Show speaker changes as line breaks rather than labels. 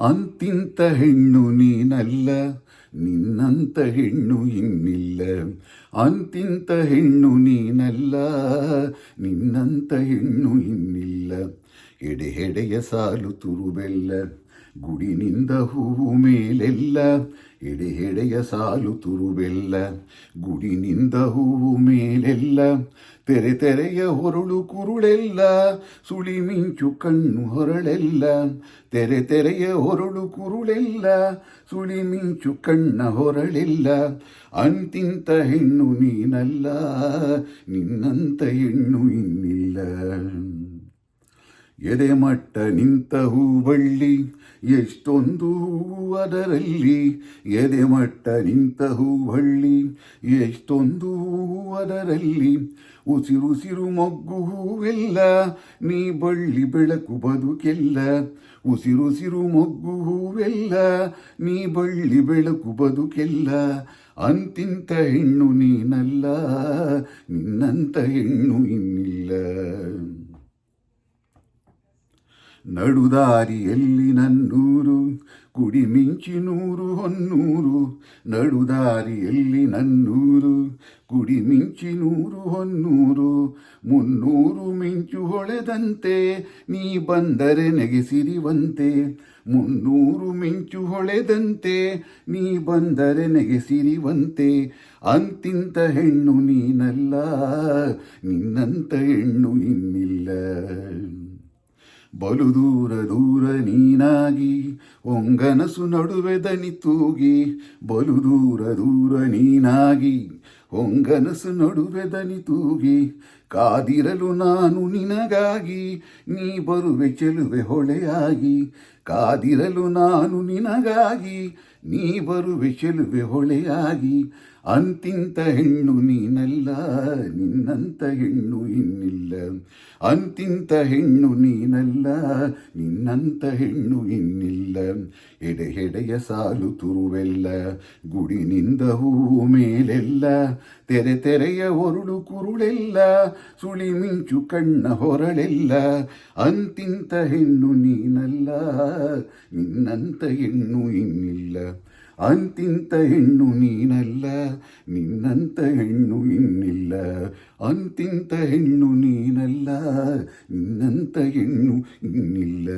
ಅಂತಿಂತ ಹೆಣ್ಣು ನೀನಲ್ಲ, ನಿನ್ನಂತ ಹೆಣ್ಣು ಇನ್ನಿಲ್ಲ. ಅಂತಿಂತ ಹೆಣ್ಣು ನೀನಲ್ಲ, ನಿನ್ನಂತ ಹೆಣ್ಣು ಇನ್ನಿಲ್ಲ. ಎಡೆ ಎಡೆಯ ಸಾಲು ತುರುಬೆಲ್ಲ, ಗುಡಿನಿಂದ ಹೂವು ಮೇಲೆಲ್ಲ. ಎಡೆ ಎಡೆಯ ಸಾಲು ತುರುಬೆಲ್ಲ, ಗುಡಿನಿಂದ ಹೂವು ಮೇಲೆಲ್ಲ. ತೆರೆ ತೆರೆಯ ಹೊರಳು ಕುರುಳೆಲ್ಲ, ಸುಳಿ ಮಿಂಚು ಕಣ್ಣು ಹೊರಳೆಲ್ಲ. ತೆರೆ ತೆರೆಯ ಹೊರಳು ಕುರುಳೆಲ್ಲ, ಸುಳಿ ಮಿಂಚು ಕಣ್ಣ ಹೊರಳೆಲ್ಲ. ಅಂತಿಂತ ಹೆಣ್ಣು ನೀನಲ್ಲ, ನಿನ್ನಂತ ಹೆಣ್ಣು ಇನ್ನಿಲ್ಲ. ಎದೆಮಟ್ಟ ನಿಂತ ಹೂವಳ್ಳಿ, ಎಷ್ಟೊಂದು ಹೂವು ಅದರಲ್ಲಿ. ಎದೆಮಟ್ಟ ನಿಂತ ಹೂವಳ್ಳಿ, ಎಷ್ಟೊಂದು ಹೂವು ಅದರಲ್ಲಿ. ಉಸಿರುಸಿರು ಮೊಗ್ಗು ಹೂವೆಲ್ಲ, ನೀ ಬಳ್ಳಿ ಬೆಳಕು ಬದುಕೆಲ್ಲ. ಉಸಿರುಸಿರು ಮೊಗ್ಗು ಹೂವೆಲ್ಲ, ನೀ ಬಳ್ಳಿ ಬೆಳಕು ಬದುಕೆಲ್ಲ. ಅಂತಿಂತ ಹೆಣ್ಣು ನೀನಲ್ಲ, ನಿನ್ನಂತ ಹೆಣ್ಣು ಇನ್ನಿಲ್ಲ. ನಡುದಾರಿಯಲ್ಲಿ ನನ್ನೂರು, ಕುಡಿ ಮಿಂಚಿ ನೂರು ಹೊನ್ನೂರು. ನಡುದಾರಿಯಲ್ಲಿ ನನ್ನೂರು, ಕುಡಿ ಮಿಂಚಿ ನೂರು ಹೊನ್ನೂರು. ಮುನ್ನೂರು ಮಿಂಚು ಹೊಳೆದಂತೆ, ನೀ ಬಂದರೆ ನೆಗೆಸಿರಿವಂತೆ. ಮುನ್ನೂರು ಮಿಂಚು ಹೊಳೆದಂತೆ, ನೀ ಬಂದರೆ ನೆಗೆಸಿರಿವಂತೆ. ಅಂತಿಂತ ಹೆಣ್ಣು ನೀನಲ್ಲ, ನಿನ್ನಂತ ಹೆಣ್ಣು ಇನ್ನಿಲ್ಲ. ಬಲು ದೂರ ದೂರ ನೀನಾಗಿ, ಹೊಂಗನಸು ನಡುವೆ ದನಿ ತೂಗಿ. ಬಲು ದೂರ ದೂರ ನೀನಾಗಿ, ಹೊಂಗನಸು ನಡುವೆ ದನಿ ತೂಗಿ. ಕಾದಿರಲು ನಾನು ನಿನಗಾಗಿ, ನೀ ಬರುವೆ ಚೆಲುವೆ ಹೊಳೆಯಾಗಿ. ಕಾದಿರಲು ನಾನು ನಿನಗಾಗಿ, ನೀ ಬರುವೆ ಚೆಲುವೆ ಹೊಳೆಯಾಗಿ. ಅಂತಿಂತ ಹೆಣ್ಣು ನೀನಲ್ಲ, ನಿನ್ನಂತ ಹೆಣ್ಣು ಇನ್ನಿಲ್ಲ. ಅಂತಿಂತ ಹೆಣ್ಣು ನೀನಲ್ಲ, ನಿನ್ನಂತ ಹೆಣ್ಣು ಇನ್ನಿಲ್ಲ. ಎಡೆ ಎಡೆಯ ಸಾಲು ತುರುವೆಲ್ಲ, ಗುಡಿನಿಂದ ಹೂವು ಮೇಲೆಲ್ಲ. ತೆರೆ ತೆರೆಯ ಹೊರಳು ಕುರುಳೆಲ್ಲ, ಸುಳಿ ಮಿಂಚು ಕಣ್ಣ ಹೊರಳೆಲ್ಲ. ಅಂತಿಂತ ಹೆಣ್ಣು ನೀನಲ್ಲ, ನಿನ್ನಂತ ಹೆಣ್ಣು ಇನ್ನಿಲ್ಲ. ಅಂತಿಂತ ಹೆಣ್ಣು ನೀನಲ್ಲ, ನಿನ್ನಂತ ಹೆಣ್ಣು ಇನ್ನಿಲ್ಲ. ಅಂತಿಂತ ಹೆಣ್ಣು ನೀನಲ್ಲ, ನಿನ್ನಂತ ಹೆಣ್ಣು ಇನ್ನಿಲ್ಲ.